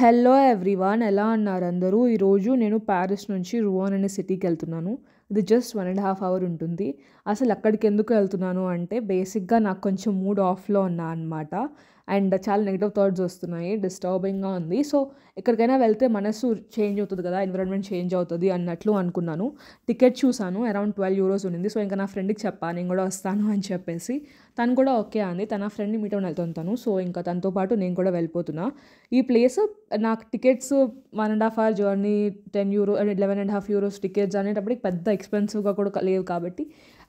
Hello everyone, ఎలా ఉన్నారు అందరూ? ఈరోజు నేను ప్యారిస్ నుంచి రూయాన్ అనే సిటీకి వెళ్తున్నాను. ఇది జస్ట్ 1.5 అవర్ ఉంటుంది. అసలు అక్కడికి ఎందుకు వెళ్తున్నాను అంటే, బేసిక్గా నాకు కొంచెం మూడ్ ఆఫ్లో ఉన్నా అనమాట. అండ్ చాలా నెగిటివ్ థాట్స్ వస్తున్నాయి, డిస్టర్బింగ్గా ఉంది. సో ఎక్కడికైనా వెళ్తే మనసు చేంజ్ అవుతుంది కదా, ఎన్విరాన్మెంట్ చేంజ్ అవుతుంది అన్నట్లు అనుకున్నాను. టికెట్ చూసాను, అరౌండ్ €12 ఉండింది. సో ఇంకా నా ఫ్రెండ్కి చెప్పాను నేను కూడా వస్తాను అని చెప్పేసి. తను కూడా ఓకే అంది. తన ఫ్రెండ్ని మీట్ అవ్వని వెళ్తుంటాను. సో ఇంకా తనతో పాటు నేను కూడా వెళ్ళిపోతున్నా. ఈ ప్లేస్ నాకు tickets 1.5 hour journey €10 and €11.5 tickets అనేటప్పటికి పెద్ద ఎక్స్పెన్సివ్గా కూడా లేవు కాబట్టి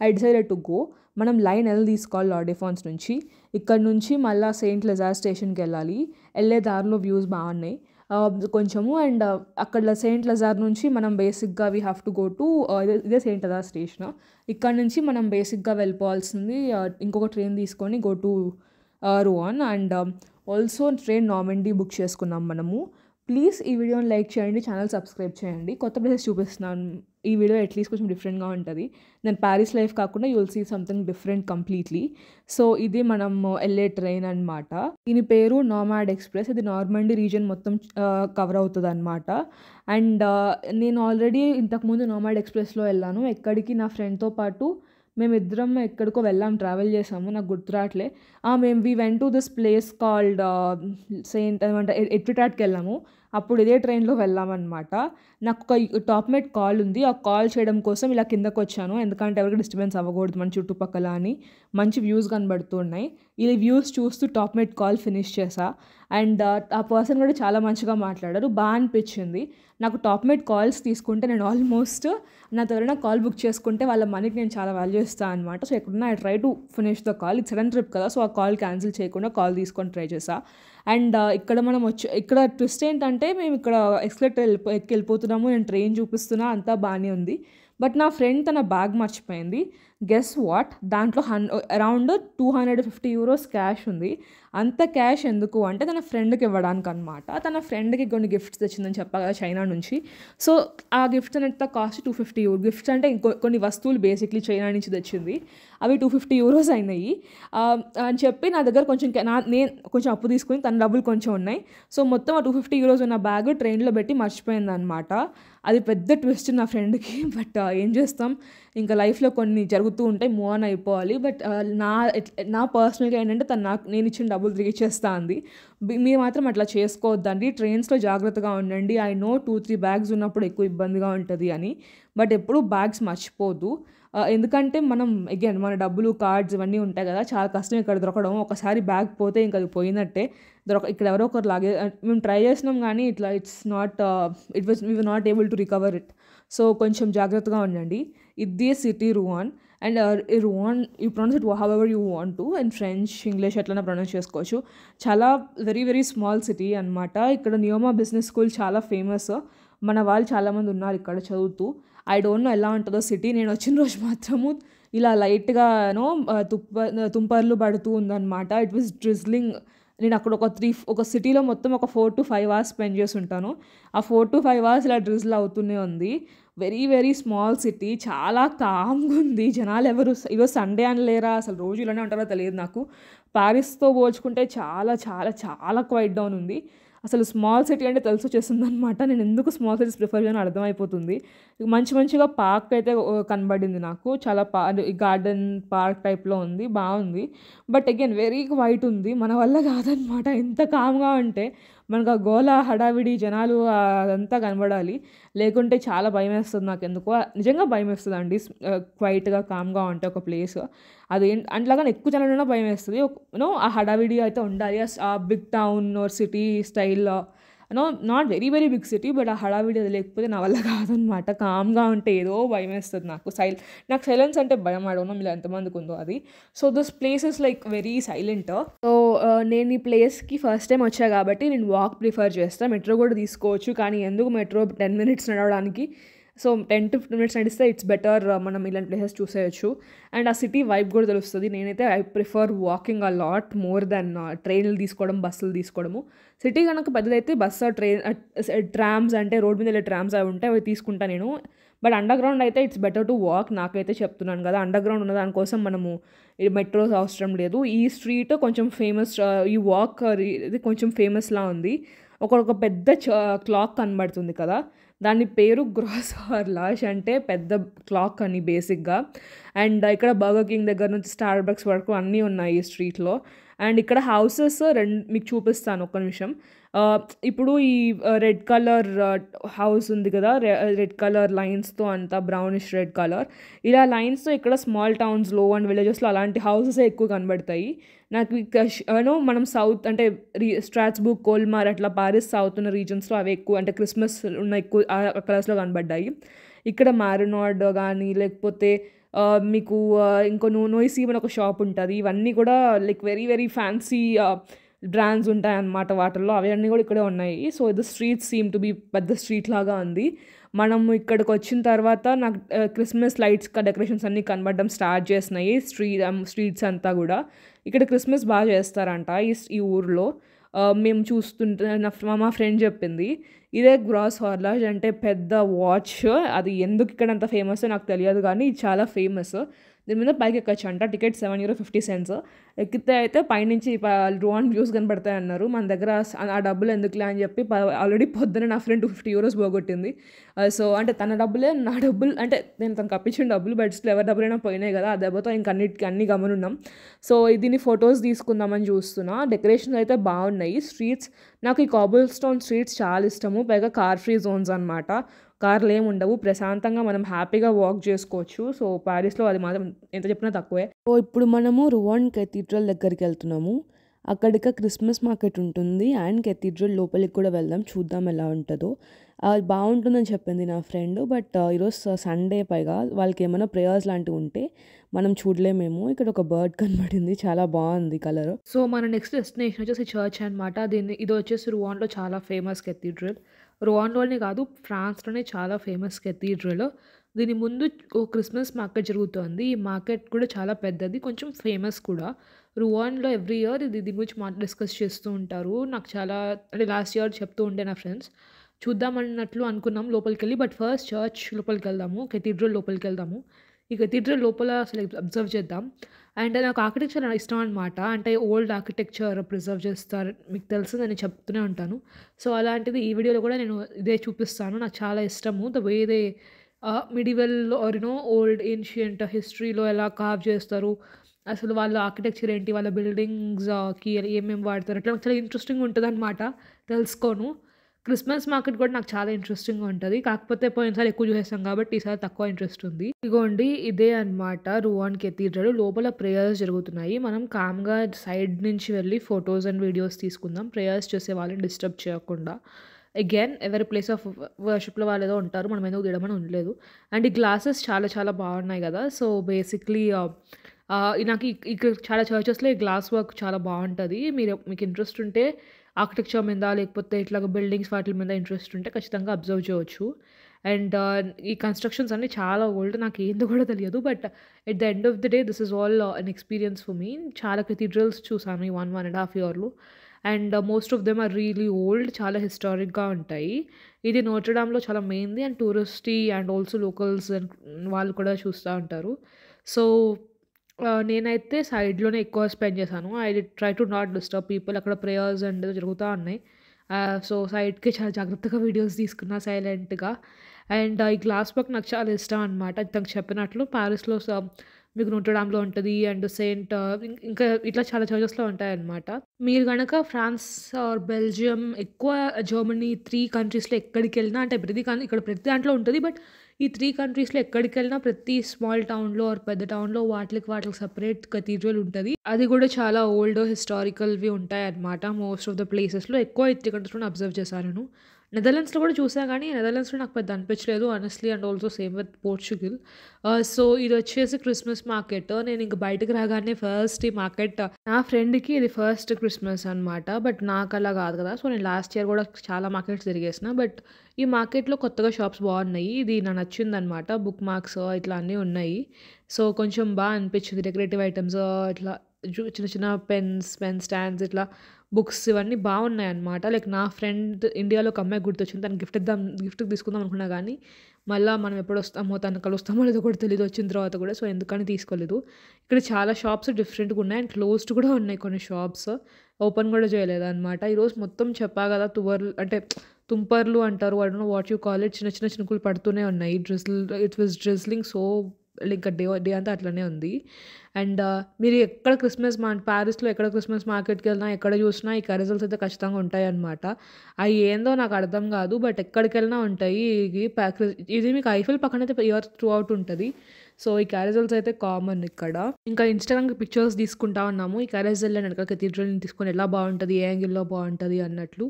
ఐ డిసైడెడ్ టు గో. మనం లైన్ ఎల్ తీసుకోవాలి లా డిఫాన్స్ నుంచి. ఇక్కడ నుంచి మళ్ళీ సెయింట్ లెజార్ స్టేషన్కి వెళ్ళాలి. వెళ్ళే దారిలో వ్యూస్ బాగున్నాయి కొంచెము. అండ్ అక్కడ సెయింట్ లెజార్ నుంచి మనం బేసిక్గా we have to go to ఇదే సెయింట్ లెజార్ స్టేషన్. ఇక్కడ నుంచి మనం బేసిక్గా వెళ్ళిపోవాల్సింది ఇంకొక ట్రైన్ తీసుకొని go to Rouen. And also train Normandy book చేసుకున్నాం మనము. ప్లీజ్ ఈ వీడియోని లైక్ చేయండి, ఛానల్ సబ్స్క్రైబ్ చేయండి. కొత్త ప్లేసెస్ చూపిస్తున్నాను. ఈ వీడియో అట్లీస్ట్ కొంచెం డిఫరెంట్గా ఉంటుంది. నేను ప్యారిస్ లైఫ్ కాకుండా you will see something different completely. So ఇది మనం వెళ్ళే ట్రైన్ అనమాట. దీని పేరు నోమాడ్ ఎక్స్ప్రెస్. ఇది నార్మండీ రీజియన్ మొత్తం కవర్ అవుతుంది అనమాట. అండ్ నేను ఆల్రెడీ ఇంతకుముందు నోమాడ్ ఎక్స్ప్రెస్లో వెళ్ళాను. ఎక్కడికి నా ఫ్రెండ్తో పాటు మేమిద్దరం ఎక్కడికో వెళ్ళాం, ట్రావెల్ చేసాము, నాకు గుర్తురాట్లే. మేము we went to this place called Saint అంటే ఎట్విటాట్కి వెళ్ళాము. అప్పుడు ఇదే ట్రైన్లో వెళ్ళామన్నమాట. నాకు ఒక టాప్మేట్ కాల్ ఉంది. ఆ కాల్ చేయడం కోసం ఇలా కిందకు వచ్చాను, ఎందుకంటే ఎవరికి డిస్టర్బెన్స్ అవ్వకూడదు మన చుట్టుపక్కల అని. మంచి వ్యూస్ కనబడుతున్నాయి. ఈ వ్యూస్ చూస్తూ టాప్మేట్ కాల్ ఫినిష్ చేసా. అండ్ ఆ పర్సన్ కూడా చాలా మంచిగా మాట్లాడారు, బాగా అనిపించింది. నాకు టాప్మేట్ కాల్స్ తీసుకుంటే నేను ఆల్మోస్ట్ నాతో ఎవరైనా కాల్ బుక్ చేసుకుంటే వాళ్ళ మనీకి నేను చాలా వాల్యూ ఇస్తాను అనమాట. సో ఎక్కడున్నా I try to finish the call. ఇది సడన్ ట్రిప్ కదా, సో ఆ కాల్ క్యాన్సిల్ చేయకుండా కాల్ తీసుకొని ట్రై చేసా. అండ్ ఇక్కడ మనం ఇక్కడ ట్విస్ట్ ఏంటంటే, మేము ఇక్కడ ఎక్స్కలేటర్ వెళ్ళిపోతున్నాము, నేను ట్రైన్ చూపిస్తున్నా, అంతా బాగానే ఉంది. బట్ నా ఫ్రెండ్ తన బ్యాగ్ మర్చిపోయింది. గెస్ వాట్, దాంట్లో అరౌండ్ €250 క్యాష్ ఉంది. అంత క్యాష్ ఎందుకు అంటే తన ఫ్రెండ్కి ఇవ్వడానికి అనమాట. తన ఫ్రెండ్కి కొన్ని గిఫ్ట్స్ తెచ్చిందని చెప్పా కదా చైనా నుంచి. సో ఆ గిఫ్ట్స్ అనేది కాస్ట్ €250. గిఫ్ట్స్ అంటే కొన్ని వస్తువులు బేసిక్లీ చైనా నుంచి తెచ్చింది. అవి €250 అయినాయి అని చెప్పి నా దగ్గర కొంచెం నేను కొంచెం అప్పు తీసుకుని తన డబ్బులు కొంచెం ఉన్నాయి. సో మొత్తం ఆ €250 ఉన్న బ్యాగ్ ట్రైన్లో పెట్టి మర్చిపోయింది అనమాట. అది పెద్ద ట్విస్ట్ నా ఫ్రెండ్కి. బట్ ఏం చేస్తాం, ఇంకా లైఫ్లో కొన్ని జరుగుతూ ఉంటాయి, మూవ్ ఆన్ అయిపోవాలి. బట్ నా పర్సనల్గా ఏంటంటే నేను ఇచ్చిన డబ్బులు తిరిగి ఇచ్చేస్తా అంది. మీరు మాత్రం అట్లా చేసుకోవద్దండి, ట్రైన్స్లో జాగ్రత్తగా ఉండండి. ఐ నో 2-3 బ్యాగ్స్ ఉన్నప్పుడు ఎక్కువ ఇబ్బందిగా ఉంటుంది అని, బట్ ఎప్పుడూ బ్యాగ్స్ మర్చిపోదు. ఎందుకంటే మనం అగైన్ మన డబ్బులు, కార్డ్స్ ఇవన్నీ ఉంటాయి కదా, చాలా కష్టం ఇక్కడ దొరకడం. ఒకసారి బ్యాగ్ పోతే ఇంకా అది పోయినట్టే. ఇక్కడ ఎవరో ఒకరు లాగే మేము ట్రై చేసినాం కానీ ఇట్లా we were not able to recover it. So కొంచెం జాగ్రత్తగా ఉండండి. ఇది city Rouen. And Rouen you pronounce it however you want to, in French, English ఎట్లైనా ప్రొనౌన్స్ చేసుకోవచ్చు. చాలా వెరీ వెరీ స్మాల్ సిటీ అనమాట. ఇక్కడ నియోమా బిజినెస్ స్కూల్ చాలా ఫేమస్. మన వాళ్ళు చాలామంది ఉన్నారు ఇక్కడ చదువుతూ. ఐ డోంట్ నో ఎలా ఉంటుందో సిటీ. నేను వచ్చిన రోజు మాత్రము ఇలా లైట్గానో తుంపర్లు పడుతూ ఉందన్నమాట. It was drizzling. నేను అక్కడ ఒక సిటీలో మొత్తం ఒక 4 to 5 అవర్స్ స్పెండ్ చేసి ఉంటాను. ఆ 4 to 5 అవర్స్ ఇలా డ్రిజ్ల్ అవుతూనే ఉంది. వెరీ వెరీ స్మాల్ సిటీ, చాలా కామ్గా ఉంది. జనాలు ఎవరు ఈరోజు సండే అని లేరా, అసలు రోజు ఇలానే ఉంటారో తెలియదు నాకు. ప్యారిస్తో పోల్చుకుంటే చాలా చాలా చాలా క్వైట్ డౌన్ ఉంది. అసలు స్మాల్ సిటీ అంటే తెలిసి వచ్చేస్తుంది అనమాట. నేను ఎందుకు స్మాల్ సిటీస్ ప్రిఫర్ చేయని అర్థమైపోతుంది. మంచిగా పార్క్ అయితే కనబడింది నాకు. చాలా గార్డెన్ పార్క్ టైప్లో ఉంది, బాగుంది. బట్ అగైన్ వెరీ వైట్ ఉంది, మన వల్ల కాదనమాట. ఎంత కామ్గా ఉంటే మనకు ఆ గోల, హడావిడి, జనాలు అదంతా కనబడాలి. లేకుంటే చాలా భయం వేస్తుంది నాకు. ఎందుకో నిజంగా భయం వేస్తుంది అండి, క్వైట్గా కామ్గా ఉంటే ఒక ప్లేస్. అట్లాగా ఎక్కువ జనాలు భయం వేస్తుంది. ఆ హడావిడి అయితే ఉండాలి. ఆ బిగ్ టౌన్ ఆర్ సిటీ స్టైల్లో not very very big city, but ఆ హడావిడి అది లేకపోతే నా వల్ల కాదనమాట. కామ్గా ఉంటే ఏదో భయం వేస్తుంది నాకు. నాకు సైలెన్స్ అంటే భయం. ఆడవునా మీరు ఎంతమందికి ఉందో అది. So this place is like very silent. So నేను ఈ ప్లేస్కి ఫస్ట్ టైం వచ్చా కాబట్టి నేను వాక్ ప్రిఫర్ చేస్తాను. మెట్రో కూడా తీసుకోవచ్చు, కానీ ఎందుకు మెట్రో 10 minutes నడవడానికి. సో 10 to 15 minutes నడిస్తే ఇట్స్ బెటర్, మనం ఇలాంటి ప్లేసెస్ చూసేయచ్చు. అండ్ ఆ సిటీ వైబ్ కూడా తెలుస్తుంది. నేనైతే I prefer walking a lot more than ట్రైన్లు తీసుకోవడం, బస్సులు తీసుకోవడము. సిటీ కనుక పెద్దదైతే బస్సు, ట్రైన్, ట్రామ్స్ అంటే రోడ్ మీద వెళ్ళే ట్రామ్స్ అవి ఉంటాయి, అవి తీసుకుంటా నేను. బట్ అండర్ గ్రౌండ్ అయితే ఇట్స్ బెటర్ టు వాక్. నాకైతే చెప్తున్నాను కదా, అండర్ గ్రౌండ్ ఉన్న దానికోసం మనము మెట్రోస్ అవసరం లేదు. ఈ స్ట్రీట్ కొంచెం ఫేమస్, ఈ వాక్ ఇది కొంచెం ఫేమస్లా ఉంది. ఒక పెద్ద క్లాక్ కనబడుతుంది కదా, దాని పేరు గ్రాస్ హార్లాష్, అంటే పెద్ద క్లాక్ అని బేసిక్గా. అండ్ ఇక్కడ బర్గర్ కింగ్ దగ్గర నుంచి స్టార్ బక్స్ వరకు అన్నీ ఉన్నాయి ఈ స్ట్రీట్లో. అండ్ ఇక్కడ హౌసెస్ మీకు చూపిస్తాను ఒక్క నిమిషం. ఇప్పుడు ఈ రెడ్ కలర్ హౌస్ ఉంది కదా, రెడ్ కలర్ లైన్స్తో అంతా బ్రౌనిష్ రెడ్ కలర్, ఇలా లైన్స్తో ఇక్కడ స్మాల్ టౌన్స్లో అండ్ విలేజెస్లో అలాంటి హౌసెస్ ఎక్కువ కనబడతాయి నాకు. మనం సౌత్ అంటే స్ట్రాస్బర్గ్, కోల్మార్, అట్లా పారిస్ సౌత్ ఉన్న రీజన్స్లో అవి ఎక్కువ, అంటే క్రిస్మస్ ఉన్న ఎక్కువ కలర్స్లో కనబడ్డాయి. ఇక్కడ మ్యారినాడ్ కానీ లేకపోతే మీకు ఇంకో నోయిసీ అని ఒక షాప్ ఉంటుంది. ఇవన్నీ కూడా like very very fancy brands ఉంటాయన్నమాట వాటిల్లో, అవన్నీ కూడా ఇక్కడే ఉన్నాయి. సో ఇది స్ట్రీట్ సీమ్ టు బీ పెద్ద స్ట్రీట్ లాగా ఉంది. మనం ఇక్కడికి వచ్చిన తర్వాత నాకు క్రిస్మస్ లైట్స్ డెకరేషన్స్ అన్నీ కనబడడం స్టార్ట్ చేసినాయి స్ట్రీట్స్ అంతా కూడా. ఇక్కడ క్రిస్మస్ బాగా చేస్తారంట ఈ ఊర్లో. మేము చూస్తుంటే మా ఫ్రెండ్ చెప్పింది ఇదే గ్రాస్ హార్లాష్, అంటే పెద్ద వాచ్. అది ఎందుకు ఇక్కడ అంత ఫేమస్ నాకు తెలియదు కానీ ఇది చాలా ఫేమస్. దీని మీద పైకి ఎక్కచ్చు అంట, టికెట్ €7.50. ఎక్కితే అయితే పైనుంచి డ్రోన్ వ్యూస్ కనబడతాయి అన్నారు. మన దగ్గర ఆ డబ్బులు ఎందుకులే అని చెప్పి ఆల్రెడీ పొద్దున నా ఫ్రెండ్ €250 పోగొట్టింది. సో అంటే తన డబ్బులే నా డబ్బులు, అంటే నేను తనకు అప్పించిన డబ్బులు, బట్ స్టిల్ ఎవరి డబ్బులైనా పోయినాయి కదా, ఆ దెబ్బతో ఇంకన్నిటికీ అన్నీ గమనున్నాం. సో దీన్ని ఫొటోస్ తీసుకుందామని చూస్తున్నా. డెకరేషన్స్ అయితే బాగున్నాయి. స్ట్రీట్స్ నాకు ఈ కాబుల్ స్టోన్ స్ట్రీట్స్ చాలా ఇష్టము. పైగా కార్ ఫ్రీ జోన్స్ అనమాట, కార్లు ఏమి ఉండవు, ప్రశాంతంగా మనం హ్యాపీగా వాక్ చేసుకోవచ్చు. సో ప్యారిస్లో అది మాత్రం ఎంత చెప్పినా తక్కువే. సో ఇప్పుడు మనము రువాన్ కెథీడ్రల్ దగ్గరికి వెళ్తున్నాము. అక్కడికి క్రిస్మస్ మార్కెట్ ఉంటుంది అండ్ కెథీడ్రల్ లోపలికి కూడా వెళ్దాం, చూద్దాం ఎలా ఉంటుందో. అది బాగుంటుందని చెప్పింది నా ఫ్రెండ్. బట్ ఈరోజు సండే, పైగా వాళ్ళకి ఏమైనా ప్రేయర్స్ లాంటివి ఉంటే మనం చూడలేమేమో. ఇక్కడ ఒక బర్డ్ కనబడింది, చాలా బాగుంది కలర్. సో మన నెక్స్ట్ డెస్టినేషన్ వచ్చేసి చర్చ్ అనమాట. ఇది వచ్చేసి రువాన్లో చాలా ఫేమస్ కెథీడ్రల్. రువాన్లోనే కాదు, ఫ్రాన్స్లోనే చాలా ఫేమస్ కెథీడ్రల్. దీని ముందు క్రిస్మస్ మార్కెట్ జరుగుతుంది. ఈ మార్కెట్ కూడా చాలా పెద్దది, కొంచెం ఫేమస్ కూడా. రువాన్లో ఎవ్రీ ఇయర్ దీని గురించి డిస్కస్ చేస్తూ ఉంటారు. నాకు చాలా, అంటే లాస్ట్ ఇయర్ చెప్తూ ఉండే నా ఫ్రెండ్స్, చూద్దామన్నట్లు అనుకున్నాం లోపలికి వెళ్ళి. బట్ ఫస్ట్ చర్చ్ లోపలికి వెళ్దాము, కెథీడ్రల్ లోపలికి వెళ్దాము. ఈ కెథీడ్రల్ లోపల అసలు అబ్జర్వ్ చేద్దాం. అండ్ నాకు ఆర్కిటెక్చర్ ఇష్టం అనమాట, అంటే ఓల్డ్ ఆర్కిటెక్చర్ ప్రిజర్వ్ చేస్తారు, మీకు తెలుసు, నేను చెప్తూనే ఉంటాను. సో అలాంటిది ఈ వీడియోలో కూడా నేను ఇదే చూపిస్తాను. నాకు చాలా ఇష్టము the way they medieval or old ancient హిస్టరీలో ఎలా కార్వ్ చేస్తారు, అసలు వాళ్ళ ఆర్కిటెక్చర్ ఏంటి, వాళ్ళ బిల్డింగ్స్కి ఏమేమి వాడతారు, అట్లా నాకు చాలా ఇంట్రెస్టింగ్ ఉంటుంది అనమాట తెలుసుకోను. క్రిస్మస్ మార్కెట్ కూడా నాకు చాలా ఇంట్రెస్టింగ్గా ఉంటుంది, కాకపోతే పోయినసారి ఎక్కువ చూసేస్తాం కాబట్టి ఈసారి తక్కువ ఇంట్రెస్ట్ ఉంది. ఇదిగోండి ఇదే అనమాట రువాన్ కెథీడ్రల్. లోపల ప్రేయర్స్ జరుగుతున్నాయి. మనం కామ్గా సైడ్ నుంచి వెళ్ళి ఫొటోస్ అండ్ వీడియోస్ తీసుకుందాం, ప్రేయర్స్ చేసే వాళ్ళని డిస్టర్బ్ చేయకుండా. అగైన్ ఎవరి ప్లేస్ ఆఫ్ వర్షిప్లో వాళ్ళు ఏదో ఉంటారు, మనం ఎందుకు తీయడమని ఉండలేదు. అండ్ ఈ గ్లాసెస్ చాలా చాలా బాగున్నాయి కదా. సో బేసిక్లీ నాకు ఇక్కడ చాలా చర్చెస్లో ఈ గ్లాస్ వర్క్ చాలా బాగుంటుంది. మీకు ఇంట్రెస్ట్ ఉంటే ఆర్కిటెక్చర్ మీద, లేకపోతే ఇట్లాగ బిల్డింగ్స్ వాటి మీద ఇంట్రెస్ట్ ఉంటే ఖచ్చితంగా అబ్జర్వ్ చేయవచ్చు. అండ్ ఈ కన్స్ట్రక్షన్స్ అన్నీ చాలా ఓల్డ్, నాకు ఏందో కూడా తెలియదు. But at the end of the day this is all an experience for me. చాలా కెథీడ్రల్స్ చూసాను ఈ 1.5 ఇయర్లో. And most of them are really old, చాలా హిస్టారిక్గా ఉంటాయి. ఇది నోట్రడామ్లో చాలా మెయిన్ది and touristy and also locals వాళ్ళు కూడా చూస్తూ ఉంటారు. సో నేనైతే సైడ్లోనే ఎక్కువ స్పెండ్ చేశాను. I try to not disturb people. అక్కడ ప్రేయర్స్ అండ్ జరుగుతూ ఉన్నాయి. సో సైడ్కి చాలా జాగ్రత్తగా వీడియోస్ తీసుకున్నా సైలెంట్గా. అండ్ ఈ గ్లాస్ వర్క్ నాకు చాలా ఇష్టం అనమాట. తనకు చెప్పినట్లు ప్యారిస్లో మీకు నోట్రడామ్లో ఉంటుంది అండ్ సెయింట్ ఇంకా ఇట్లా చాలా చర్చెస్లో ఉంటాయన్నమాట. మీరు కనుక ఫ్రాన్స్ ఆర్ బెల్జియం, ఎక్కువ జర్మనీ, 3 కంట్రీస్లో ఎక్కడికి వెళ్ళినా, అంటే ఇక్కడ ప్రతి దాంట్లో ఉంటుంది. బట్ ఈ 3 కంట్రీస్లో ఎక్కడికి వెళ్ళినా ప్రతి స్మాల్ టౌన్లో ఆర్ పెద్ద టౌన్లో వాటికి సపరేట్ కెథీడ్రల్ ఉంటుంది. అది కూడా చాలా ఓల్డ్ హిస్టారికల్వి ఉంటాయి అన్నమాట. మోస్ట్ ఆఫ్ ద ప్లేసెస్లో ఎక్కువ 3 కంట్రీస్లో అబ్జర్వ్ చేశాను నేను. నెదర్లాండ్స్లో కూడా చూసా కానీ నెదర్లాండ్స్లో నాకు పెద్ద అనిపించలేదు honestly. And also same with Portugal. So ఇది వచ్చేసి క్రిస్మస్ మార్కెట్. నేను ఇంక బయటకు రాగానే ఫస్ట్ ఈ మార్కెట్, నా ఫ్రెండ్కి ఇది ఫస్ట్ క్రిస్మస్ అనమాట. బట్ నాకు అలా కాదు కదా. సో నేను లాస్ట్ ఇయర్ కూడా చాలా మార్కెట్స్ తిరిగేసిన. బట్ ఈ మార్కెట్లో కొత్తగా షాప్స్ బాగున్నాయి. ఇది నాకు నచ్చిందనమాట. బుక్ మార్క్స్ ఇట్లా అన్నీ ఉన్నాయి. సో కొంచెం బాగా అనిపించింది. డెకరేటివ్ ఐటమ్స్ ఇట్లా చిన్న చిన్న పెన్ స్టాండ్స్, ఇట్లా బుక్స్ ఇవన్నీ బాగున్నాయి అనమాట. లైక్ నా ఫ్రెండ్ ఇండియాలో ఒక అమ్మాయి గుర్తొచ్చింది, తను గిఫ్ట్ తీసుకుందాం అనుకున్నా కానీ మళ్ళీ మనం ఎప్పుడు వస్తామో, తను కలుస్తామో లేదో కూడా తెలియదు వచ్చిన తర్వాత కూడా. సో ఎందుకని తీసుకోలేదు. ఇక్కడ చాలా షాప్స్ డిఫరెంట్గా ఉన్నాయి అండ్ క్లోజ్డ్ కూడా ఉన్నాయి కొన్ని షాప్స్. ఓపెన్ కూడా చేయలేదనమాట. ఈరోజు మొత్తం చెప్పా కదా అంటే తుంపర్లు అంటారు. I don't know what you call it. చిన్న చిన్న చినుకులు పడుతూనే ఉన్నాయి. ఇట్ వాస్ డ్రిజ్లింగ్ సో ఇంకా డే అంతా అట్లనే ఉంది. అండ్ మీరు ఎక్కడ పారిస్‌లో ఎక్కడ క్రిస్మస్ మార్కెట్‌కెళ్ళినా, ఎక్కడ చూసినా ఈ క్యారజల్స్ అయితే ఖచ్చితంగా ఉంటాయన్నమాట. అయి ఏందో నాకు అర్థం కాదు. బట్ ఎక్కడికెళ్ళినా ఉంటాయి. ఇది మీకు ఐఫిల్ పక్కనైతే ఇయర్ త్రూ అవుట్ ఉంటది. సో, ఈ క్యారజల్స్ అయితే కామన్ ఇక్కడ. ఇంకా ఇన్‌స్టాగ్రామ్‌కి పిక్చర్స్ తీసుకుంటా ఉన్నాము. ఈ క్యారజల్ అండ్ వెనకాల కేథీడ్రల్‌ని తీసుకొని ఎలా బావుంటది, ఏ యాంగిల్‌లో బావుంటది అన్నట్లు.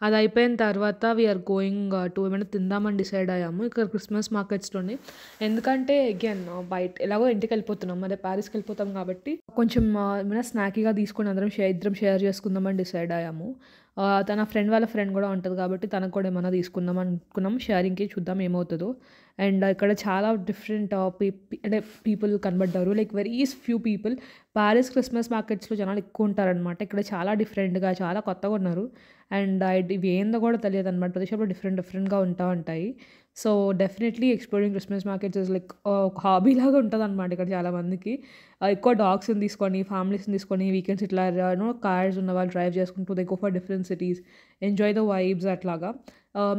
అది అయిపోయిన తర్వాత వీఆర్ గోయింగ్ టు ఏమైనా తిందామని డిసైడ్ అయ్యాము ఇక్కడ క్రిస్మస్ మార్కెట్స్‌లోనే. ఎందుకంటే అగైన్ బయట ఎలాగో ఇంటికెళ్ళిపోతున్నాం. అదే పారిస్‌కెళ్ళిపోతాం కాబట్టి కొంచెం ఏమైనా స్నాకీగా తీసుకొని ఇద్దరం షేర్ చేసుకుందామని డిసైడ్ అయ్యాము. తన ఫ్రెండ్ వాళ్ళ ఫ్రెండ్ కూడా ఉంటది కాబట్టి తనకు కూడా ఏమన్నా తీసుకుందాం అనుకున్నాం. షేరింగ్‌కి చూద్దాం ఏమవుతదో. అండ్ ఇక్కడ చాలా డిఫరెంట్ అంటే పీపుల్ కనబడ్డారు. Like very few people. Paris Christmas మార్కెట్స్‌లో జనాలు ఎక్కువ ఉంటారనమాట. ఇక్కడ చాలా డిఫరెంట్‌గా చాలా కొత్తగా ఉన్నారు. అండ్ ఇవి ఏందో కూడా తెలియదనమాట. ప్రతి షాప్‌లో డిఫరెంట్‌గా ఉంటాయి. So, definitely exploring Christmas markets is like ఒక హాబీ లాగా ఉంటదనమాట ఇక్కడ చాలా మందికి. ఎక్కువ డాగ్స్‌ని తీసుకొని, ఫ్యామిలీస్‌ని తీసుకొని వీకెండ్స్ ఇట్లా కార్స్ ఉన్నవాళ్ళు డ్రైవ్ చేసుకుంటూ they go for different cities. Enjoy the vibes అట్లాగా.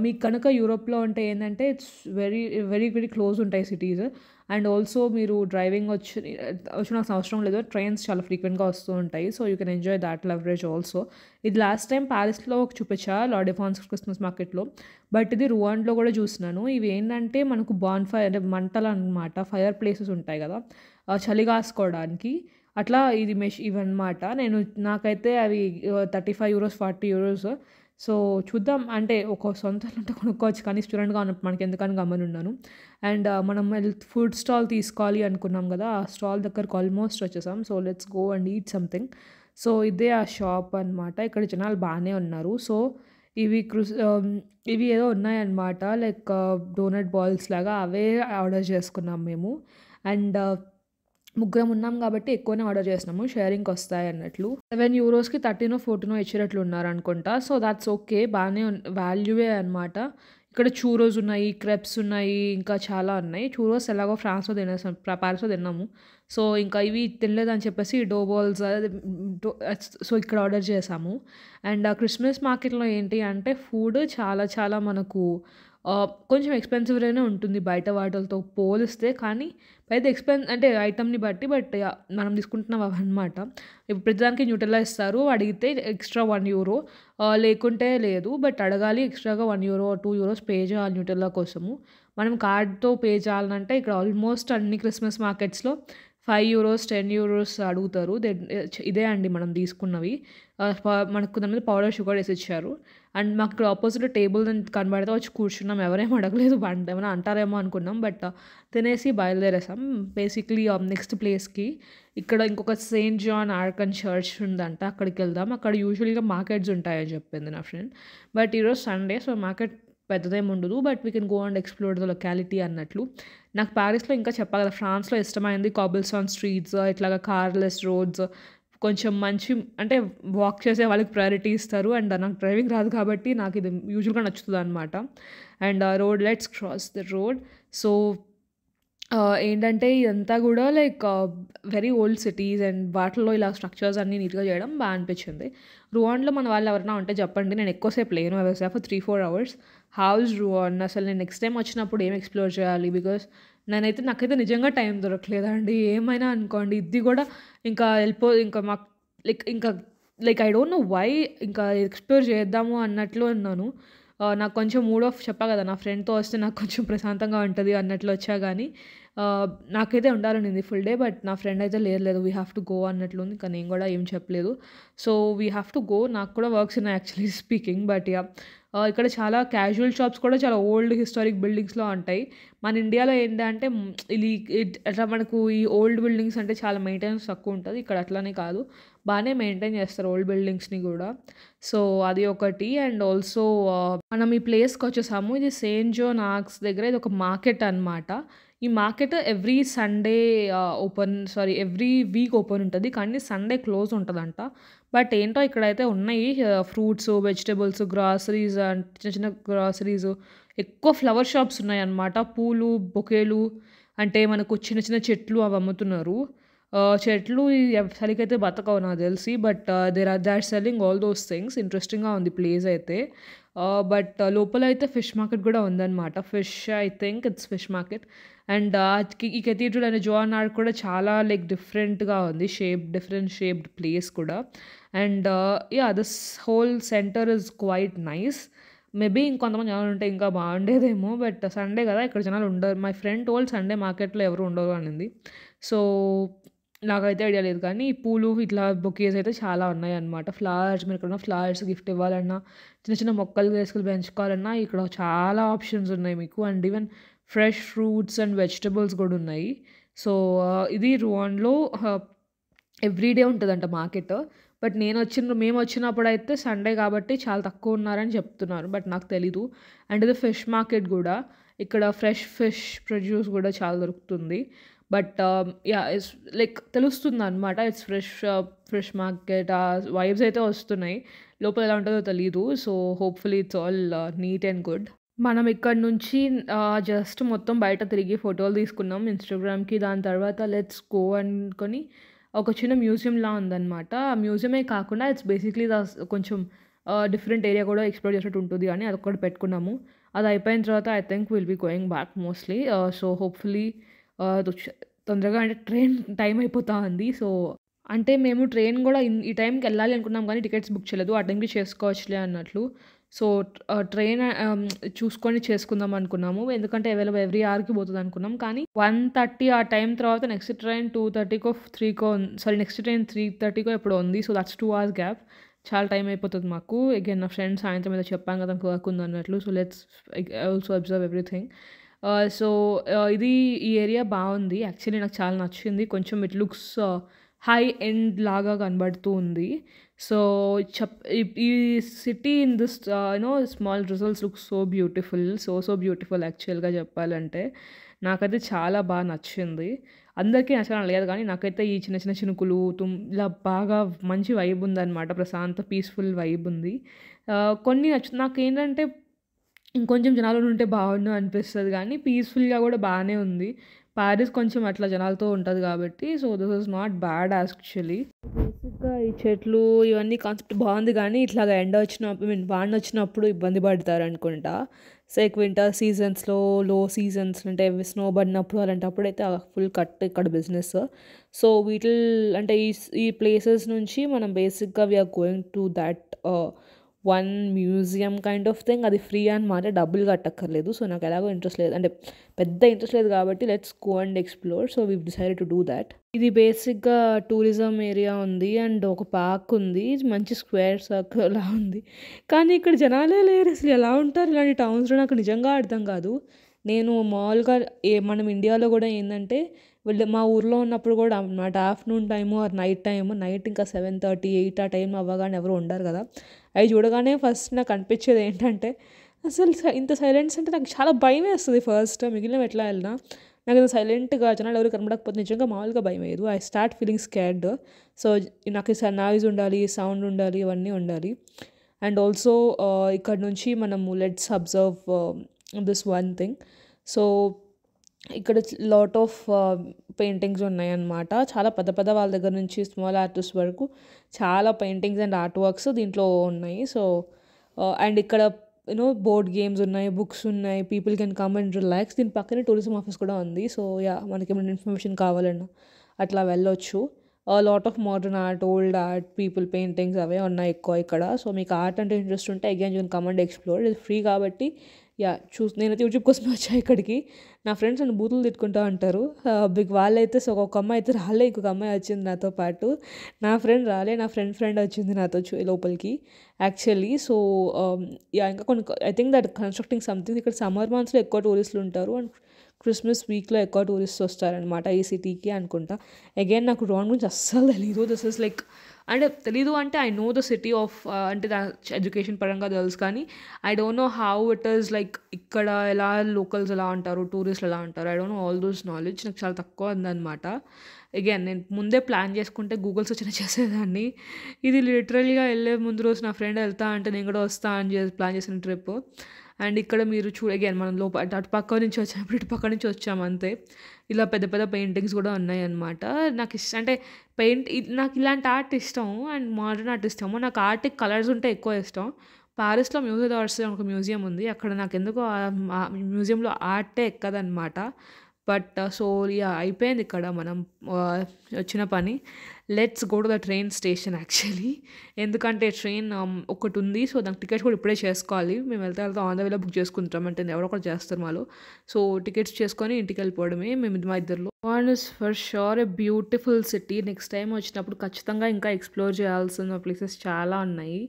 మీకు కనుక యూరోప్‌లో ఉంటే ఏందంటే it's very, very, very close ఉంటాయి సిటీస్. అండ్ ఆల్సో మీరు డ్రైవింగ్ వచ్చినాల్సిన అవసరం లేదు. ట్రైన్స్ చాలా ఫ్రీక్వెంట్‌గా వస్తూ ఉంటాయి. So, you can enjoy that leverage also. ఇది లాస్ట్ టైం పారిస్‌లో చూపించా లా డెఫెన్స్ క్రిస్మస్ మార్కెట్‌లో. బట్ ఇది రువాండ్‌లో కూడా చూసినాను. ఇవి ఏంటంటే మనకు అంటే మంటలనమాట. ఫైర్ ప్లేసెస్ ఉంటాయి కదా! చలి కాసుకోవడానికి. అట్లా ఇది ఇవన్నమాట. నాకైతే అవి €35, €40. సో, చూద్దాం. అంటే ఒక సొంత ఇల్లు ఉంటే కొనుక్కోవచ్చు. కానీ స్టూడెంట్‌గా ఉన్నప్పుడు మనకెందుకని గమ్మునున్నాను. అండ్ మనం ఫుడ్ స్టాల్ తీసుకోవాలి అనుకున్నాం కదా! ఆ స్టాల్ దగ్గరకు ఆల్మోస్ట్ వచ్చేసాం. So, let's go and eat something. So, ఇదే ఆ షాప్ అనమాట. ఇక్కడ జనాలు బానే ఉన్నారు. సో, ఇవి ఏదో ఉన్నాయన్నమాట. లైక్ డోనట్ బాల్స్ లాగా అవే ఆర్డర్ చేసుకున్నాం మేము. అండ్ ముగ్గురం ఉన్నాం కాబట్టి ఎక్కువనే ఆర్డర్ చేసినాము. షేరింగ్‌కొస్తాయన్నట్లు. €7కి 13 14 ఇచ్చేటట్లు ఉన్నారనుకుంటా. So, that's okay. బానే వాల్యూవే అనమాట. ఇక్కడ చూరోస్ ఉన్నాయి, క్రెప్స్ ఉన్నాయి, ఇంకా చాలా ఉన్నాయి. చూరోస్ ఎలాగో ఫ్రాన్స్‌లో తినేసాం. పారిస్‌లో తిన్నాము. సో, ఇంకా ఇవి తినలేదని చెప్పేసి డో బాల్స్ సో, ఇక్కడ ఆర్డర్ చేసాము. అండ్ ఆ క్రిస్మస్ మార్కెట్‌లో ఏంటి అంటే ఫుడ్ చాలా చాలా మనకు కొంచెం ఎక్స్‌పెన్సివ్‌గానే ఉంటుంది బయట వాటిలతో పోలిస్తే. కానీ పెద్ద అంటే ఐటెమ్‌ని బట్టి యాహ్! మనం తీసుకుంటున్నాం అవన్నమాట. ఇప్పుడు ప్రతిదానికి న్యూటెల్లా ఇస్తారు. అడిగితే ఎక్స్‌ట్రా €1 లేకుంటే లేదు. బట్ అడగాలి ఎక్స్‌ట్రాగా €1 ఆర్ €2 పే చేయాలి న్యూటెల్లా కోసము. మనం కార్డ్‌తో పే చేయాలంటే ఇక్కడ ఆల్మోస్ట్ అన్ని క్రిస్మస్ మార్కెట్స్‌లో €5, €10 అడుగుతారు. ఇదే అండి మనం తీసుకున్నవి. మనకు దాని మీద పౌడర్ షుగర్ ఏసిచ్చారు. అండ్ మాకు ఇక్కడ అపోజిట్‌లో టేబుల్ కనబడితే వచ్చి కూర్చున్నాం. ఎవరేమి అడగలేదు. ఏమైనా అంటారేమో అనుకున్నాం. బట్ తినేసి బయలుదేరేసాం. బేసిక్‌లీ నెక్స్ట్ ప్లేస్‌కి ఇక్కడ ఇంకొక సెయింట్ జాన్ ఆర్కన్ చర్చ్ ఉందంట. అక్కడికెళ్దాం. అక్కడ యూజువల్‌గా మార్కెట్స్ ఉంటాయని చెప్పింది నా ఫ్రెండ్. బట్ ఈరోజు సండే. సో, మార్కెట్ పెద్దదేం ఉండదు. But we can go and explore the locality అన్నట్లు. నాకు పారిస్‌లో ఇంకా చెప్పా కదా! ఫ్రాన్స్‌లో ఇష్టమైంది కాబుల్స్టాన్ స్ట్రీట్స్, ఇట్లాగా కార్‌లెస్ రోడ్స్, కొంచెం మంచి అంటే వాక్ చేసే వాళ్ళకి ప్రయారిటీ ఇస్తారు. అండ్ నాకు డ్రైవింగ్ రాదు కాబట్టి నాకు ఇది యూజువల్‌గా నచ్చుతదనమాట. And let's cross the road. So, ఏంటంటే ఇదంతా గూడా like very old cities and వాటిల్లో ఇలా స్ట్రక్చర్స్ అన్నీ నీట్‌గా చేయడం అనిపించింది. రువాండ్‌లో మన వాళ్ళు ఎవరైనా ఉంటే చెప్పండి. నేను ఎక్కువ సేపు లేను. I was there for 3-4 hours. How is Rouen? అసలు నేను నెక్స్ట్ టైమ్ వచ్చినప్పుడు ఏం ఎక్స్‌ప్లోర్ చేయాలి? బికాజ్ నాకైతే నిజంగా టైం దొరకలేదండి. ఏమైనా అనుకోండి. ఇది గూడా ఇంకా మాకు like I don't know why ఇంకా ఎక్స్‌ప్లోర్ చేద్దాము అన్నట్లు ఉన్నాను. నాకు కొంచెం మూడ్ ఆఫ్ చెప్పా కదా! నా ఫ్రెండ్‌తో వస్తే నాకు కొంచెం ప్రశాంతంగా ఉంటది అన్నట్లు వచ్చా గానీ నాకైతే ఉండాలనుంది ఫుల్ డే. బట్ నా ఫ్రెండ్ అయితే లేదు వీ హావ్ టు గో అన్నట్లుంది. ఇంకా నేను గూడా ఏం చెప్పలేదు. So, we have to go. నాకు కూడా వర్క్స్ ఉన్నాయి యాక్చువల్లీ స్పీకింగ్. But yeah! ఇక్కడ చాలా క్యాజువల్ షాప్స్ కూడా చాలా ఓల్డ్ హిస్టారిక్ బిల్డింగ్స్‌లో ఉంటాయి. మన ఇండియాలో ఏంటంటే అట్లా మనకు ఈ ఓల్డ్ బిల్డింగ్స్ అంటే చాలా మెయింటెనెన్స్ తక్కువ ఉంటది. ఇక్కడ అట్లనే కాదు. బానే మెయింటైన్ చేస్తారు ఓల్డ్ బిల్డింగ్స్‌ని గూడా. సో, అది ఒకటి. అండ్ ఆల్సో మనం ఈ ప్లేస్‌కొచ్చేసాము. ఇది సెయింట్ జాన్ ఆర్క్స్ దగ్గర ఇదొక మార్కెట్ అనమాట. ఈ market every Sunday every week open ఉంటది. కానీ సండే క్లోజ్ ఉంటదంట. బట్ ఏంటో ఇక్కడైతే ఉన్నాయి ఫ్రూట్స్, వెజిటబుల్స్, గ్రాసరీస్ చిన్న చిన్న గ్రాసరీస్, ఎక్కువ ఫ్లవర్ షాప్స్ ఉన్నాయన్నమాట. పూలు, బొకేలు అంటే మనకు చిన్న చిన్న చెట్లు అవి అమ్ముతున్నారు. చెట్లు ఈ చలికైతే బతకవు నాకు తెలిసి. But they are selling all those things. ఇంట్రెస్టింగ్‌గా ఉంది ప్లేస్ అయితే. బట్ లోపలైతే ఫిష్ మార్కెట్ గూడా ఉందనమాట. Fish I think it's fish market. And ఈ కేథీడ్రల్ అనే జోన్ ఆర్క్ కూడా చాలా లైక్ డిఫరెంట్‌గా ఉంది. డిఫరెంట్ షేప్డ్ ప్లేస్ కూడా. And yeah! This whole centre is quite nice. Maybe ఇంకొంతమంది జనాలుంటే ఇంకా బాగుండేదేమో. బట్ సండే గదా! ఇక్కడ జనాలు ఉండరు. మై ఫ్రెండ్ టోల్డ్ సండే మార్కెట్‌లో ఎవరు ఉండరు అనింది. సో, నాకైతే ఐడియా లేదు కానీ, ఈ పూలు ఇట్లా బొకేస్ అయితే చాలా ఉన్నాయన్నమాట. ఫ్లవర్స్ మీరెక్కడన్నా ఫ్లవర్స్ గిఫ్ట్ ఇవ్వాలన్నా, చిన్న చిన్న మొక్కలు వేసుకొని పెంచుకోవాలన్నా ఇక్కడ చాలా ఆప్షన్స్ ఉన్నాయి మీకు. And even fresh fruits and vegetables గూడా ఉన్నాయి. సో, ఇది రువాండ్‌లో ఎవ్రీడే ఉంటదంట మార్కెట్. బట్ మేమొచ్చినప్పుడైతే సండే కాబట్టి చాలా తక్కువున్నారని చెప్తున్నారు. బట్ నాకు తెలీదు. అండ్ ఇది ఫిష్ మార్కెట్ గూడా. ఇక్కడ ఫ్రెష్ ఫిష్ ప్రొడ్యూస్ గూడా చాలా దొరుకుతుంది. But yeah! ఇట్స్ లైక్ తెలుస్తుందనమాట. ఇట్స్ ఫ్రెష్ మార్కెట్ వైబ్స్ అయితే వస్తున్నాయి. లోపల ఎలా ఉంటదో తెలీదు. So, hopefully it's all neat and good. మనం ఇక్కడ నుంచి జస్ట్ మొత్తం బయట తిరిగి ఫోటోలు తీసుకున్నాం ఇన్‌స్టాగ్రామ్‌కి. దాని తర్వాత లెట్స్ గో అనుకోని ఒక చిన్న మ్యూజియంలా ఉందనమాట. ఆ మ్యూజియమే కాకుండా ఇట్స్ బేసిక్‌లీ కొంచెం డిఫరెంట్ ఏరియా కూడా ఎక్స్‌ప్లోర్ చేసినట్టు ఉంటది అని అదొక్కటి పెట్టుకున్నాము. అది అయిపోయిన తర్వాత I think will be going back mostly. So, hopefully తొందరగా అంటే ట్రైన్ టైం అయిపోతా ఉంది. సో, అంటే మేము ట్రైన్ గూడా ఈ టైంకెళ్ళాలి అనుకున్నాం కానీ టికెట్స్ బుక్ చేయలేదు. ఆ టైంకి చేసుకోవచ్చులే అన్నట్లు. సో, ట్రైన్ చూసుకొని చేసుకుందాం అనుకున్నాము. ఎందుకంటే అవైలబుల్ ఎవ్రీ అవర్‌కి పోతదనుకున్నాం. కానీ 1:30 ఆ టైం తర్వాత నెక్స్ట్ ట్రైన్ 2:30కో, 3కో నెక్స్ట్ ట్రైన్ 3:30కో ఎప్పుడో ఉంది. So, that's 2 hours gap. చాలా టైం అయిపోతది మాకు. అగైన్ నా ఫ్రెండ్ సాయంత్రం ఏదో చెప్పాం కదా! వర్క్ ఉందన్నట్లు. So, let's also observe everything. So, ఇది ఈ ఏరియా బావుంది. యాక్చువల్లీ నాకు చాలా నచ్చింది. కొంచెం ఇట్ లుక్స్ హై ఎండ్ లాగా కనబడుతూ ఉంది. సో, ఈ city in this small results look so beautiful. So beautiful యాక్చువల్‌గా చెప్పాలంటే. నాకైతే చాలా నచ్చింది. అందరికీ నచ్చాలని లేదు కానీ, నాకైతే ఈ చిన్న చిన్న చినుకులు, ఇలా బాగా మంచి వైబ్ ఉందనమాట. ప్రశాంత పీస్‌ఫుల్ వైబ్ ఉంది. కొన్ని నాకేంటంటే ఇంకొంచెం జనాలుంటే బావుండు అనిపిస్తది గానీ, పీస్‌ఫుల్‌గా గూడా బానే ఉంది. పారిస్ కొంచెం అట్లా జనాలతో ఉంటది గాబట్టి, so, this is not bad actually. బేసిక్‌గా ఈ చెట్లు ఇవన్నీ కాన్సెప్ట్ బావుంది గానీ, ఇట్లాగా వానొచ్చినప్పుడు ఇబ్బంది పడతారనుకుంటా. వింటర్ సీజన్స్‌లో, లో సీజన్స్ అంటే స్నో పడినప్పుడు అలాంటప్పుడైతే ఫుల్ కట్ ఇక్కడ బిజినెస్. సో, అంటే ఈ ప్లేసెస్ నుంచి మనం బేసిక్‌గా we are going to that one museum kind of thing. అది ఫ్రీ అనమాట. డబ్బులు కట్టక్కర్లేదు. సో, నాకు ఎలాగో ఇంట్రెస్ట్ లేదు. అంటే పెద్ద ఇంట్రెస్ట్ లేదు కాబట్టి let's go and explore. So, we decided to do that. ఇది బేసిక్‌గా టూరిజం ఏరియా ఉంది. అండ్ ఒక పార్క్ ఉంది. మంచి స్క్వేర్ సర్కిల్‌లా ఉంది. కానీ ఇక్కడ జనాలే లేరు. అసలు ఎలా ఉంటారు ఇలాంటి టౌన్స్‌లో నాకు నిజంగా అర్థం కాదు. నేను మామూలుగా మనం ఇండియాలో కూడా ఏందంటే మా ఊర్లో ఉన్నప్పుడు కూడా అనమాట ఆఫ్టర్‌నూన్ టైము ఆర్ నైట్ ఇంకా 7:30, 8 ఆ టైం అవ్వగానే ఎవరు ఉండరు కదా! అవి చూడగానే ఫస్ట్ నాకు అనిపించేది ఏంటంటే అసలు ఇంత సైలెన్స్ అంటే నాకు చాలా భయమేస్తది ఫస్ట్. మిగిలినవి ఎట్లా వెళ్ళినా నాకు సైలెంట్‌గా జనాలు ఎవరు కనపడకపోతే నిజంగా మామూలుగా భయమేయదు. I start feeling scared. So, నాకు నాయిస్ ఉండాలి, సౌండ్ ఉండాలి, ఇవన్నీ ఉండాలి. అండ్ ఆల్సో ఇక్కడ నుంచి మనము let's observe this one thing. So, ఇక్కడ లాట్ ఆఫ్ పెయింటింగ్స్ ఉన్నాయన్నమాట. చాలా పెద్ద పెద్ద వాళ్ళ దగ్గర నుంచి స్మాల్ ఆర్టిస్ట్ వరకు చాలా పెయింటింగ్స్ అండ్ ఆర్ట్ వర్క్స్ దీంట్లో ఉన్నాయి. సో, అండ్ ఇక్కడ బోర్డ్ గేమ్స్ ఉన్నాయి, బుక్స్ ఉన్నాయి. People can come and relax. దీని పక్కనే టూరిజం ఆఫీస్ కూడా ఉంది. So, yeah! మనకేమైనా ఇన్ఫర్మేషన్ కావాలన్నా అట్లా వెళ్ళొచ్చు. Lot of modern art, old art, people paintings అవే ఉన్నాయి ఎక్కువ ఇక్కడ. సో, మీకు ఆర్ట్ అంటే ఇంట్రెస్ట్ ఉంటే again you can come and explore. ఇది ఫ్రీ కాబట్టి యాహ్! నేనైతే యూట్యూబ్ కోసమే వచ్చా ఇక్కడికి. నా ఫ్రెండ్స్ నన్ను బూతులు తిట్టుకుంటా ఉంటారు. వాళ్ళైతే ఒక అమ్మాయి అయితే రాలే. ఇంకొక అమ్మాయి వచ్చింది నాతో పాటు. నా ఫ్రెండ్ రాలే. నా ఫ్రెండ్ వచ్చింది నాతో లోపలికి యాక్చువల్లీ. So, yeah! ఇంకా కొన్ని I think that constructing something. ఇక్కడ సమ్మర్ మంత్స్‌లో ఎక్కువ టూరిస్టులు ఉంటారు. అండ్ క్రిస్మస్ వీక్‌లో ఎక్కువ టూరిస్ట్స్ వస్తారనమాట ఈ సిటీకి అనుకుంటా. అగైన్ నాకు రువాండా గురించి అస్సలు తెలీదు. దిస్ ఈస్ లైక్ అంటే తెలీదు అంటే I know the city of అంటే ఎడ్యుకేషన్ పరంగా తెలుసు కానీ I don't know how it is like ఇక్కడ లోకల్స్ ఎలా ఉంటారు, టూరిస్టులు ఎలా ఉంటారు. I don't no all those knowledge. నాకు చాలా తక్కువ ఉందన్నమాట. అగైన్ నేను ముందే ప్లాన్ చేసుకుంటే గూగుల్ సర్చ్ చేసేదాన్ని. ఇది లిటరల్‌గా ఎళ్ళే ముందు రోజు నా ఫ్రెండ్ ఎళ్తా అంటే నేను కూడా వస్తా అని ప్లాన్ చేసిన ట్రిప్. అండ్ ఇక్కడ మీరు అగైన్ మనం అటు పక్క నుంచి వచ్చాము, ఇటు పక్క నుంచి వచ్చాము అంతే. ఇలా పెద్ద పెద్ద పెయింటింగ్స్ కూడా ఉన్నాయన్నమాట. అంటే నాకు ఇలాంటి ఆర్ట్ ఇష్టం అండ్ మోడర్న్ ఆర్ట్ ఇష్టము. నాకు ఆర్ట్‌కి కలర్స్ ఉంటే ఎక్కువ ఇష్టం. పారిస్‌లో మ్యూజియం d'Orsay అని ఒక మ్యూజియం ఉంది. అక్కడ నాకెందుకో ఆ మ్యూజియంలో ఆర్టే ఎక్కదనమాట. But so yeah! అయిపోయింది ఇక్కడ మనం వచ్చిన పని. Let's go to the train station actually. ఎందుకంటే ట్రైన్ ఒకటుంది. సో దానికి టికెట్స్ కూడా ఇప్పుడే చేసుకోవాలి. మేము వెళ్తే ఆన్ ద వేలో బుక్ చేసుకుంటాం. అంటే ఎవరో ఒకరు చేస్తారు మాలో. సో టికెట్స్ చేసుకొని ఇంటికెళ్ళిపోవడమే మా ఇద్దరిలో. One is for sure a beautiful city. Next time వచ్చినప్పుడు ఖచ్చితంగా ఇంకా ఎక్స్‌ప్లోర్ చేయాల్సిన ప్లేసెస్ చాలా ఉన్నాయి.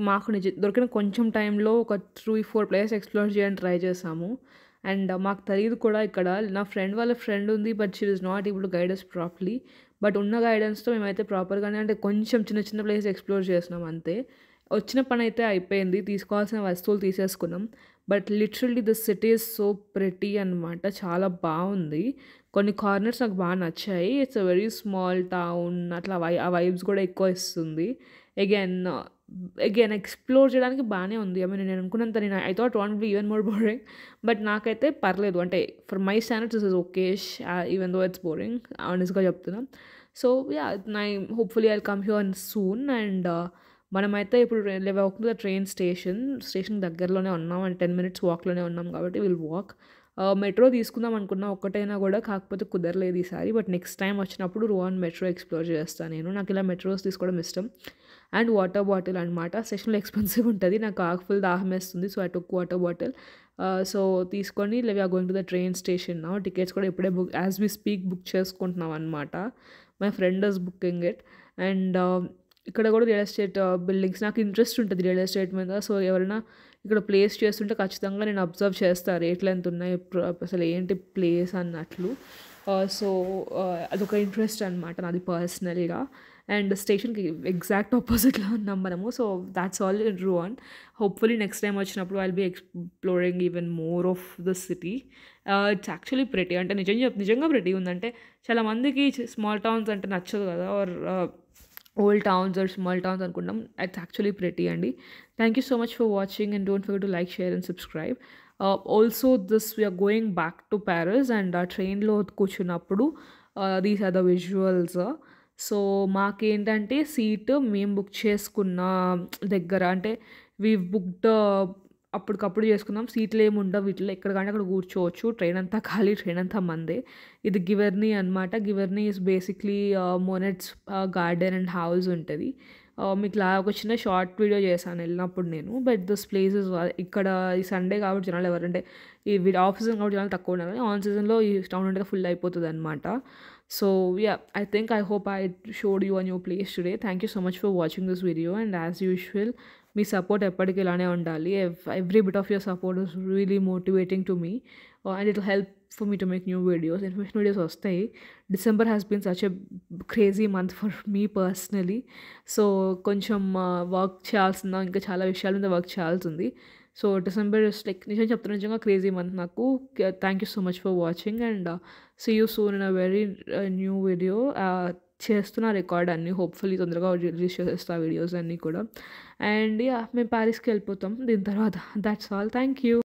మాకు దొరికిన కొంచెం టైంలో ఒక 3-4 ప్లేసెస్ ఎక్స్‌ప్లోర్ చేయడానికి ట్రై చేసాము. అండ్ మాకు తెలీదు కూడా ఇక్కడ. నా ఫ్రెండ్ వాళ్ళ ఫ్రెండ్ ఉంది. But she is not able to guide us properly. But ఉన్న గైడెన్స్‌తో మేమైతే ప్రాపర్‌గానే అంటే కొంచెం చిన్న చిన్న ప్లేసెస్ ఎక్స్‌ప్లోర్ చేసినాం అంతే. వచ్చిన పని అయితే అయిపోయింది. తీసుకోవాల్సిన వస్తువులు తీసేసుకున్నాం. But literally this city is so pretty అనమాట. చాలా బాగుంది. కొన్ని కార్నర్స్ నాకు బాగా నచ్చాయి. It's a very small town. అట్లా ఆ వైబ్స్ కూడా ఎక్కువ ఇస్తుంది. అగైన్ ఎక్స్‌ప్లోర్ చేయడానికి బానే ఉంది. నేను అనుకున్నంత I thought won't be even more boring. But నాకైతే పర్లేదు. అంటే for my standards this is okayish even though it's boring ఆనెస్ట్‌గా చెప్తున్నా. So yeah! Hopefully I will come here soon. And మనమైతే ఇప్పుడు walking to the train station దగ్గరలోనే ఉన్నాం. And 10 minutes వాక్‌లోనే ఉన్నాం కాబట్టి విల్ వాక్. మెట్రో తీసుకుందాం అనుకున్నా ఒక్కటైనా కూడా, కాకపోతే కుదరలేదు ఈసారి. బట్ నెక్స్ట్ టైమ్ వచ్చినప్పుడు రోవాన్ మెట్రో ఎక్స్‌ప్లోర్ చేస్తా నేను. నాకు ఇలా మెట్రోస్ తీసుకోవడం ఇష్టం. అండ్ వాటర్ బాటిల్ అనమాట. స్టేషన్‌లో ఎక్స్‌పెన్సివ్ ఉంటది. నాకు ఫుల్ దాహమేస్తుంది. So I took water bottle. So తీసుకొని we are going to the train station now. Tickets కూడా ఇప్పుడే యాజ్ వి స్పీక్ బుక్ చేసుకుంటున్నాం అనమాట. My friend is booking it. And ఇక్కడ కూడా రియల్ ఎస్టేట్ బిల్డింగ్స్ నాకు ఇంట్రెస్ట్ ఉంటుంది రియల్ ఎస్టేట్ మీద. సో ఎవరైనా ఇక్కడ ప్లేస్ చేస్తుంటే ఖచ్చితంగా నేను అబ్జర్వ్ చేస్తా. రేట్లు ఎంత ఉన్నాయి, అసలు ఏంటి ప్లేస్ అన్నట్లు. సో అదొక ఇంట్రెస్ట్ అనమాట నాది పర్సనల్‌గా. అండ్ స్టేషన్‌కి ఎగ్జాక్ట్ ఆపోజిట్‌లో ఉన్నాం మనము. So that's all in Rouen. Hopefully next time వచ్చినప్పుడు I will be exploring even more of the city. It's actually pretty. అంటే నిజంగా ప్రెటీ ఉంది. అంటే చాలా మందికి స్మాల్ టౌన్స్ అంటే నచ్చదు కదా, or old towns or small towns అనుకుంటాం. ఇట్స్ యాక్చువల్లీ ప్రెటీ అండి. Thank you so much for watching and don't forget to like, share and subscribe. Also we're going back to Paris. And ఆ ట్రైన్లో కూర్చున్నప్పుడు these are the visuals. So మాకేంటంటే seat మేము book చేసుకున్న దగ్గర, అంటే booked అప్పటికప్పుడు చేసుకున్నాం. సీట్లు ఏమి ఉండవు వీటిలో. ఎక్కడికంటే అక్కడ కూర్చోవచ్చు. ట్రైన్ అంతా ఖాళీ, ట్రైన్ అంతా మందే. ఇది గివర్నీ అనమాట. Giverny is basically Monet's garden and house ఉంటుంది. మీకు ఒక చిన్న షార్ట్ వీడియో చేశాను వెళ్ళినప్పుడు నేను. బట్ దిస్ ప్లేసెస్ ఇక్కడ ఈ సండే కాబట్టి జనాలు ఎవరంటే ఈ ఆఫ్ సీజన్ కాబట్టి జనాలు తక్కువ ఉన్నారు. ఆన్ సీజన్లో ఈ టౌన్ అంటే ఫుల్ అయిపోతుంది అనమాట. So yeah, I hope I showed you a new place today. Thank you so much for watching this video. And as usual, మీ సపోర్ట్ ఎప్పటికీ ఇలానే ఉండాలి. Every bit of your support is really motivating to me. And it will help for me to make new videos. Information videos వస్తాయి. December has been such a crazy month for me personally. So కొంచెం work చేయాల్సిందా, ఇంకా చాలా విషయాల మీద work చేయాల్సి ఉంది. So December is like నిజంగా క్రేజీ మంత్ నాకు. Thank you so much for watching. And see you soon in a very new video. చేస్తున్న రికార్డ్ అన్నీ హోప్ఫుల్లీ తొందరగా రిలీజ్ చేసేస్తా వీడియోస్ అన్నీ కూడా. అండ్ యా, మేము ప్యారిస్కి వెళ్ళిపోతాం దీని తర్వాత. That's all. Thank you.